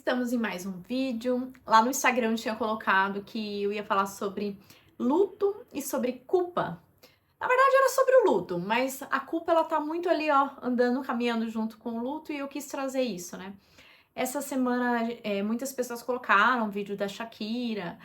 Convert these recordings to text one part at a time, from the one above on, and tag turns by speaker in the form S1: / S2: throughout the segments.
S1: Estamos em mais um vídeo. Lá no Instagram eu tinha colocado que eu ia falar sobre luto e sobre culpa. Na verdade era sobre o luto, mas a culpa ela tá muito ali, ó, andando, caminhando junto com o luto e eu quis trazer isso, né? Essa semana muitas pessoas colocaram um vídeo da Shakira,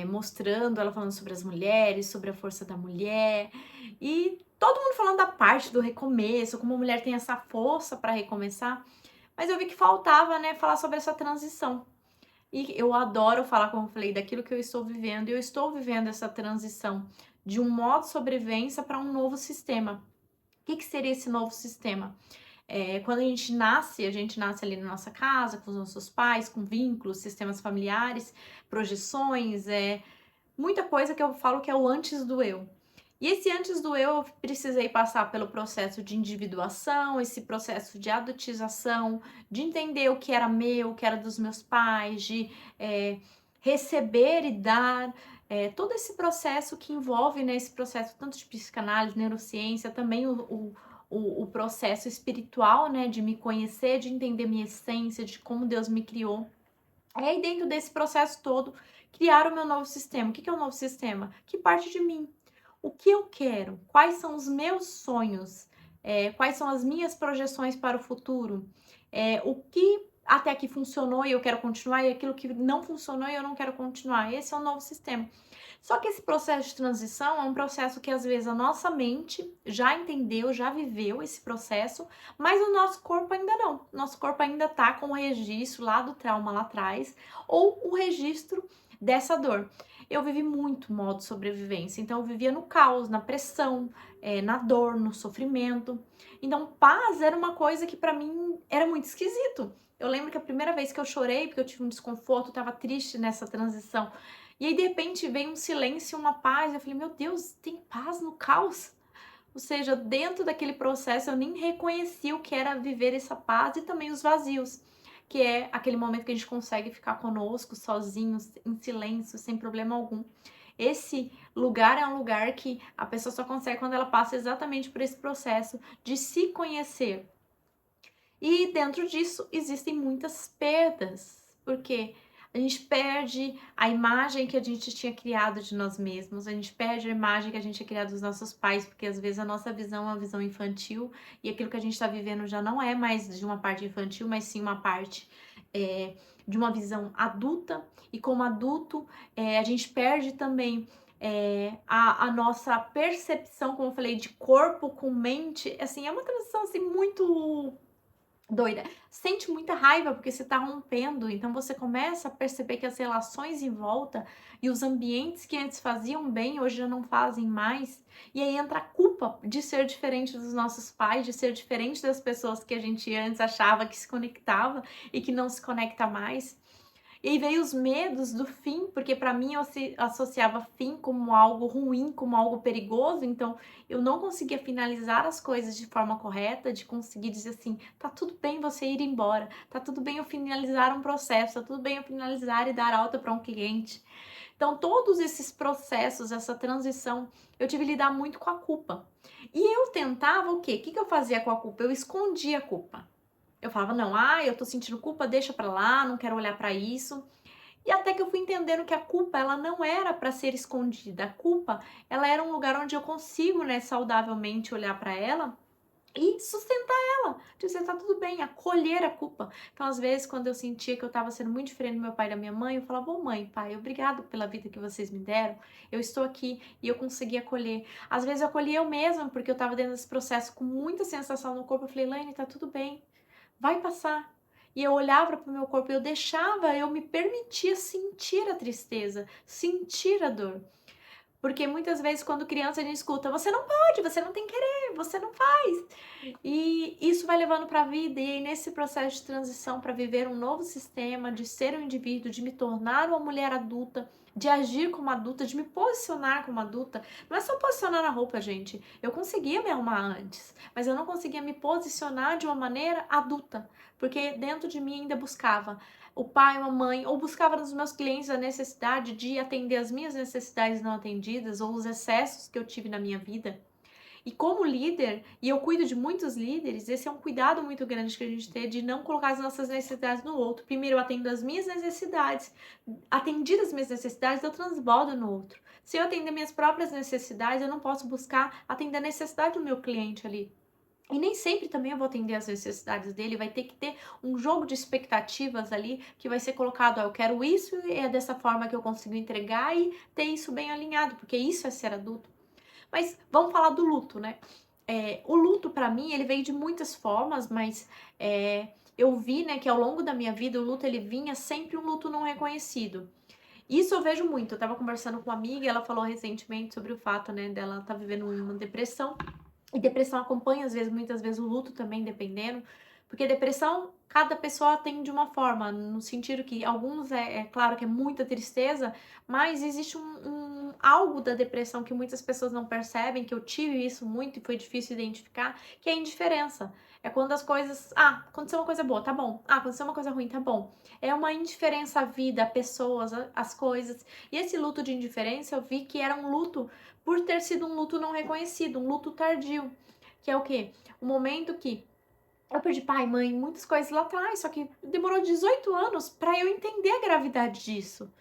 S1: mostrando ela falando sobre as mulheres, sobre a força da mulher e todo mundo falando da parte do recomeço, como a mulher tem essa força para recomeçar. Mas eu vi que faltava, né, falar sobre essa transição. E eu adoro falar, como eu falei, daquilo que eu estou vivendo. E eu estou vivendo essa transição de um modo de sobrevivência para um novo sistema. O que seria esse novo sistema? Quando a gente nasce ali na nossa casa, com os nossos pais, com vínculos, sistemas familiares, projeções, muita coisa que eu falo que é o antes do eu. E esse antes do eu precisei passar pelo processo de individuação, esse processo de adultização, de entender o que era meu, o que era dos meus pais, de receber e dar, todo esse processo que envolve, né, esse processo tanto de psicanálise, neurociência, também o processo espiritual, né, de me conhecer, de entender minha essência, de como Deus me criou. E aí, dentro desse processo todo, criar o meu novo sistema. O que é o novo sistema? Que parte de mim? O que eu quero? Quais são os meus sonhos? Quais são as minhas projeções para o futuro? O que até aqui funcionou e eu quero continuar, e aquilo que não funcionou e eu não quero continuar. Esse é o novo sistema. Só que esse processo de transição é um processo que às vezes a nossa mente já entendeu, já viveu esse processo, mas o nosso corpo ainda não. Nosso corpo ainda tá com o registro lá do trauma lá atrás, ou o registro dessa dor. Eu vivi muito modo sobrevivência, então eu vivia no caos, na pressão, na dor, no sofrimento. Então paz era uma coisa que pra mim era muito esquisito. Eu lembro que a primeira vez que eu chorei, porque eu tive um desconforto, eu tava triste nessa transição, e aí de repente veio um silêncio, uma paz, eu falei, meu Deus, tem paz no caos? Ou seja, dentro daquele processo eu nem reconheci o que era viver essa paz e também os vazios, que é aquele momento que a gente consegue ficar conosco, sozinhos, em silêncio, sem problema algum. Esse lugar é um lugar que a pessoa só consegue quando ela passa exatamente por esse processo de se conhecer. E dentro disso existem muitas perdas, porque a gente perde a imagem que a gente tinha criado de nós mesmos, a gente perde a imagem que a gente tinha criado dos nossos pais, porque às vezes a nossa visão é uma visão infantil e aquilo que a gente está vivendo já não é mais de uma parte infantil, mas sim uma parte de uma visão adulta. E como adulto, a gente perde também a nossa percepção, como eu falei, de corpo com mente. Assim, é uma transição assim, muito doida. Sente muita raiva porque você tá rompendo, então você começa a perceber que as relações em volta e os ambientes que antes faziam bem, hoje já não fazem mais. E aí entra a culpa de ser diferente dos nossos pais, de ser diferente das pessoas que a gente antes achava que se conectava e que não se conecta mais. E aí veio os medos do fim, porque para mim eu associava fim como algo ruim, como algo perigoso, então eu não conseguia finalizar as coisas de forma correta, de conseguir dizer assim, tá tudo bem você ir embora, tá tudo bem eu finalizar um processo, tá tudo bem eu finalizar e dar alta para um cliente. Então todos esses processos, essa transição, eu tive que lidar muito com a culpa. E eu tentava o quê? O que eu fazia com a culpa? Eu escondia a culpa. Eu falava, não, eu tô sentindo culpa, deixa pra lá, não quero olhar pra isso. E até que eu fui entendendo que a culpa, ela não era para ser escondida. A culpa, ela era um lugar onde eu consigo, né, saudavelmente olhar pra ela e sustentar ela. Dizer, tá tudo bem, acolher a culpa. Então, às vezes, quando eu sentia que eu tava sendo muito diferente do meu pai e da minha mãe, eu falava, ô mãe, pai, obrigado pela vida que vocês me deram. Eu estou aqui e eu consegui acolher. Às vezes eu acolhi eu mesma, porque eu tava dentro desse processo com muita sensação no corpo. Eu falei, Laine, tá tudo bem, vai passar. E eu olhava para o meu corpo, eu me permitia sentir a tristeza, sentir a dor. Porque muitas vezes, quando criança, a gente escuta: você não pode, você não tem querer, você não faz. E isso vai levando para a vida, e aí nesse processo de transição para viver um novo sistema, de ser um indivíduo, de me tornar uma mulher adulta, de agir como adulta, de me posicionar como adulta. Não é só posicionar na roupa, gente. Eu conseguia me arrumar antes, mas eu não conseguia me posicionar de uma maneira adulta, porque dentro de mim ainda buscava o pai, a mãe, ou buscava nos meus clientes a necessidade de atender as minhas necessidades não atendidas ou os excessos que eu tive na minha vida. E como líder, e eu cuido de muitos líderes, esse é um cuidado muito grande que a gente tem de não colocar as nossas necessidades no outro. Primeiro eu atendo as minhas necessidades, atendidas as minhas necessidades, eu transbordo no outro. Se eu atender minhas próprias necessidades, eu não posso buscar atender a necessidade do meu cliente ali. E nem sempre também eu vou atender as necessidades dele, vai ter que ter um jogo de expectativas ali que vai ser colocado, eu quero isso e é dessa forma que eu consigo entregar e ter isso bem alinhado, porque isso é ser adulto. Mas vamos falar do luto, né? O luto para mim, ele veio de muitas formas, mas eu vi, né, que ao longo da minha vida o luto ele vinha sempre um luto não reconhecido. Isso eu vejo muito. Eu tava conversando com uma amiga, ela falou recentemente sobre o fato, né, dela tá vivendo uma depressão. E depressão acompanha, às vezes, muitas vezes, o luto também, dependendo. Porque depressão, cada pessoa tem de uma forma, no sentido que alguns é claro que é muita tristeza, mas existe algo da depressão que muitas pessoas não percebem, que eu tive isso muito e foi difícil identificar, que é a indiferença. É quando as coisas. Ah, aconteceu uma coisa boa, tá bom. Ah, aconteceu uma coisa ruim, tá bom. É uma indiferença à vida, a pessoas, às coisas. E esse luto de indiferença, eu vi que era um luto por ter sido um luto não reconhecido, um luto tardio. Que é o quê? O momento que eu perdi pai, mãe, muitas coisas lá atrás, só que demorou 18 anos para eu entender a gravidade disso.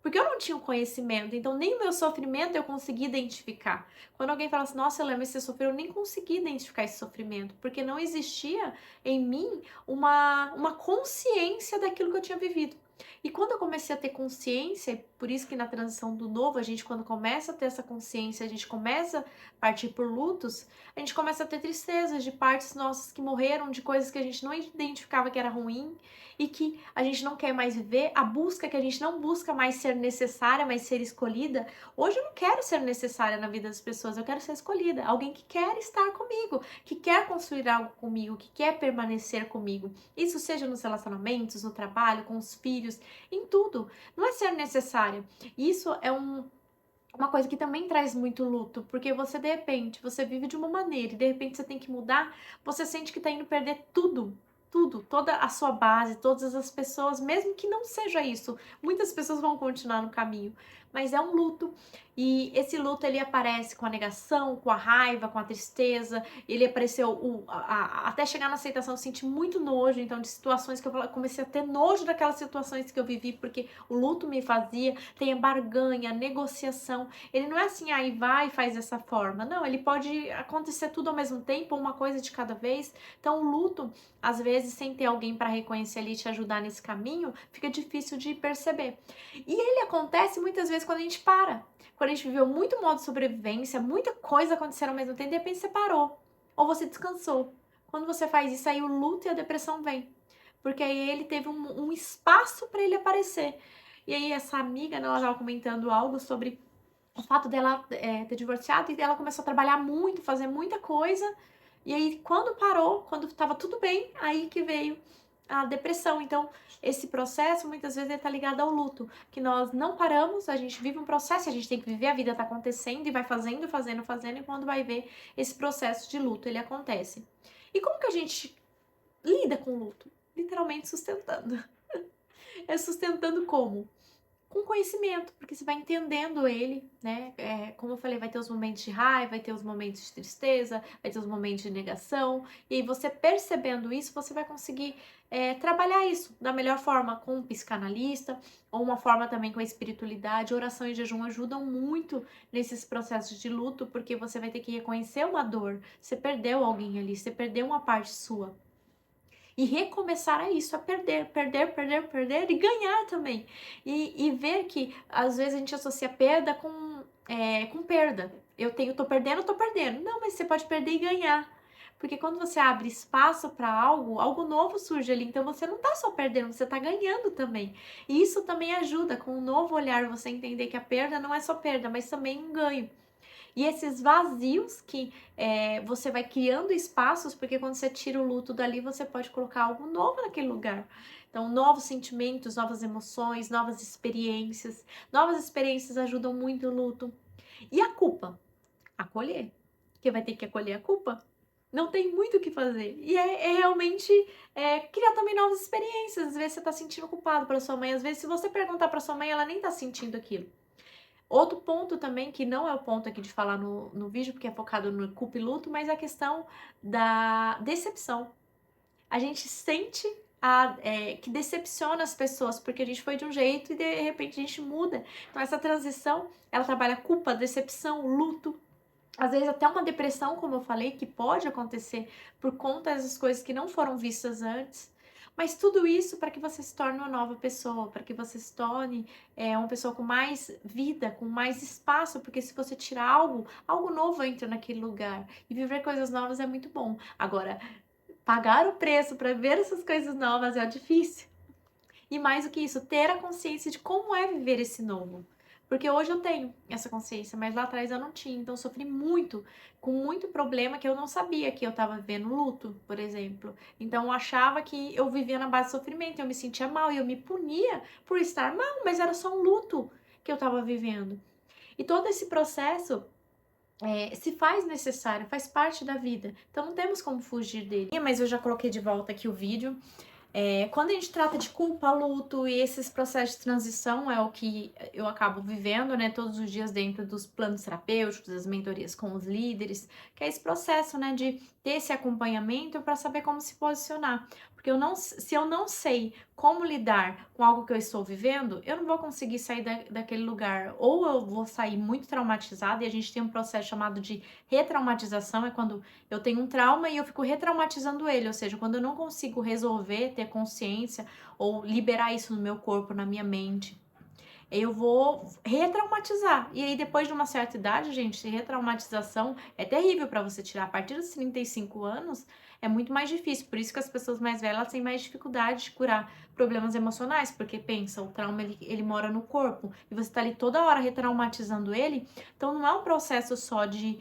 S1: Porque eu não tinha o conhecimento, então nem o meu sofrimento eu consegui identificar. Quando alguém fala assim, nossa, Helena, você sofreu, eu nem consegui identificar esse sofrimento, porque não existia em mim uma consciência daquilo que eu tinha vivido. E quando eu comecei a ter consciência, por isso que na transição do novo, a gente quando começa a ter essa consciência, a gente começa a partir por lutos, a gente começa a ter tristezas de partes nossas que morreram, de coisas que a gente não identificava que era ruim, e que a gente não quer mais viver, a busca que a gente não busca mais ser necessária, mas ser escolhida. Hoje eu não quero ser necessária na vida das pessoas, eu quero ser escolhida, alguém que quer estar comigo, que quer construir algo comigo, que quer permanecer comigo. Isso seja nos relacionamentos, no trabalho, com os filhos, em tudo. Não é ser necessária. Isso é uma coisa que também traz muito luto, porque você de repente, você vive de uma maneira e de repente você tem que mudar, você sente que tá indo perder tudo. Tudo, toda a sua base, todas as pessoas, mesmo que não seja isso, muitas pessoas vão continuar no caminho, mas é um luto e esse luto ele aparece com a negação, com a raiva, com a tristeza, ele apareceu até chegar na aceitação, eu senti muito nojo, então de situações que eu comecei a ter nojo daquelas situações que eu vivi, porque o luto me fazia, tem a barganha, a negociação, ele não é assim, aí vai e faz dessa forma, não, ele pode acontecer tudo ao mesmo tempo, uma coisa de cada vez, então o luto às vezes, sem ter alguém para reconhecer ali e te ajudar nesse caminho, fica difícil de perceber. E ele acontece muitas vezes quando a gente para. Quando a gente viveu muito modo de sobrevivência, muita coisa acontecendo ao mesmo tempo, de repente você parou. Ou você descansou. Quando você faz isso, aí o luto e a depressão vem. Porque aí ele teve um espaço para ele aparecer. E aí essa amiga, né, ela estava comentando algo sobre o fato dela ter divorciado e ela começou a trabalhar muito, fazer muita coisa. E aí, quando parou, quando estava tudo bem, aí que veio a depressão. Então, esse processo, muitas vezes, ele tá ligado ao luto. Que nós não paramos, a gente vive um processo, a gente tem que viver, a vida tá acontecendo e vai fazendo, fazendo, fazendo. E quando vai ver, esse processo de luto, ele acontece. E como que a gente lida com o luto? Literalmente sustentando. É sustentando como? Com conhecimento, porque você vai entendendo ele, né? Como eu falei, vai ter os momentos de raiva, vai ter os momentos de tristeza, vai ter os momentos de negação, e aí você percebendo isso, você vai conseguir trabalhar isso da melhor forma com um psicanalista, ou uma forma também com a espiritualidade. Oração e jejum ajudam muito nesses processos de luto, porque você vai ter que reconhecer uma dor, você perdeu alguém ali, você perdeu uma parte sua. E recomeçar a isso, a perder, perder, perder, perder e ganhar também. E ver que às vezes a gente associa perda com perda. Tô perdendo, tô perdendo. Não, mas você pode perder e ganhar. Porque quando você abre espaço para algo novo surge ali. Então você não tá só perdendo, você tá ganhando também. E isso também ajuda, com um novo olhar, você entender que a perda não é só perda, mas também um ganho. E esses vazios que você vai criando espaços, porque quando você tira o luto dali, você pode colocar algo novo naquele lugar. Então, novos sentimentos, novas emoções, novas experiências. Novas experiências ajudam muito o luto. E a culpa? Acolher. Porque vai ter que acolher a culpa. Não tem muito o que fazer. E é realmente criar também novas experiências. Às vezes você tá sentindo culpado pela sua mãe. Às vezes, se você perguntar pra sua mãe, ela nem tá sentindo aquilo. Outro ponto também, que não é o ponto aqui de falar no vídeo, porque é focado no culpa e luto, mas é a questão da decepção. A gente sente que decepciona as pessoas, porque a gente foi de um jeito e de repente a gente muda. Então essa transição, ela trabalha culpa, decepção, luto, às vezes até uma depressão, como eu falei, que pode acontecer por conta dessas coisas que não foram vistas antes. Mas tudo isso para que você se torne uma nova pessoa, para que você se torne uma pessoa com mais vida, com mais espaço, porque se você tirar algo, algo novo entra naquele lugar. E viver coisas novas é muito bom. Agora, pagar o preço para ver essas coisas novas é difícil. E mais do que isso, ter a consciência de como é viver esse novo. Porque hoje eu tenho essa consciência, mas lá atrás eu não tinha. Então eu sofri muito, com muito problema que eu não sabia que eu estava vivendo luto, por exemplo. Então eu achava que eu vivia na base de sofrimento, eu me sentia mal e eu me punia por estar mal, mas era só um luto que eu estava vivendo. E todo esse processo se faz necessário, faz parte da vida. Então não temos como fugir dele. Mas eu já coloquei de volta aqui o vídeo. Quando a gente trata de culpa, luto e esses processos de transição é o que eu acabo vivendo, né, todos os dias dentro dos planos terapêuticos, das mentorias com os líderes, que é esse processo, né, de ter esse acompanhamento para saber como se posicionar. Porque se eu não sei como lidar com algo que eu estou vivendo, eu não vou conseguir sair daquele lugar. Ou eu vou sair muito traumatizada, e a gente tem um processo chamado de retraumatização, é quando eu tenho um trauma e eu fico retraumatizando ele, ou seja, quando eu não consigo resolver, ter consciência ou liberar isso no meu corpo, na minha mente, eu vou retraumatizar. E aí, depois de uma certa idade, gente, retraumatização é terrível para você tirar. A partir dos 35 anos, é muito mais difícil. Por isso que as pessoas mais velhas têm mais dificuldade de curar problemas emocionais, porque pensa, o trauma ele mora no corpo e você tá ali toda hora retraumatizando ele. Então, não é um processo só de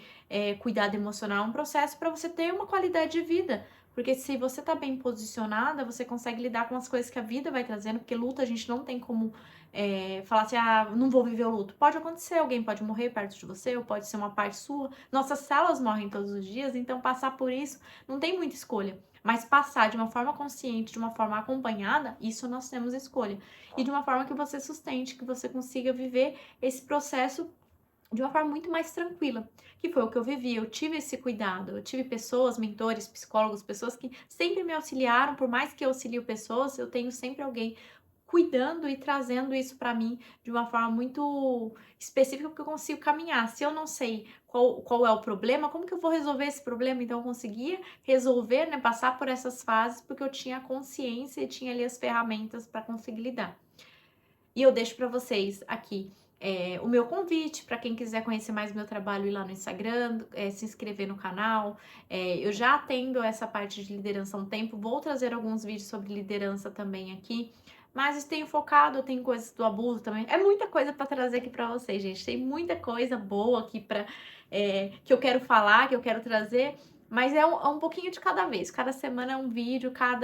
S1: cuidado emocional, é um processo para você ter uma qualidade de vida. Porque se você tá bem posicionada, você consegue lidar com as coisas que a vida vai trazendo, porque luta a gente não tem como falar assim, não vou viver o luto. Pode acontecer, alguém pode morrer perto de você, ou pode ser uma parte sua. Nossas células morrem todos os dias, então passar por isso não tem muita escolha. Mas passar de uma forma consciente, de uma forma acompanhada, isso nós temos escolha. E de uma forma que você sustente, que você consiga viver esse processo de uma forma muito mais tranquila, que foi o que eu vivi. Eu tive esse cuidado, eu tive pessoas, mentores, psicólogos, pessoas que sempre me auxiliaram. Por mais que eu auxilio pessoas, eu tenho sempre alguém cuidando e trazendo isso para mim de uma forma muito específica, porque eu consigo caminhar. Se eu não sei qual é o problema, como que eu vou resolver esse problema? Então eu conseguia resolver, né, passar por essas fases, porque eu tinha consciência e tinha ali as ferramentas para conseguir lidar. E eu deixo para vocês aqui o meu convite para quem quiser conhecer mais meu trabalho, ir lá no Instagram, se inscrever no canal. Eu já atendo essa parte de liderança há um tempo, vou trazer alguns vídeos sobre liderança também aqui. Mas eu tenho focado, eu tenho coisas do abuso também. É muita coisa para trazer aqui para vocês, gente. Tem muita coisa boa aqui que eu quero falar, que eu quero trazer. Mas é um pouquinho de cada vez. Cada semana é um vídeo, cada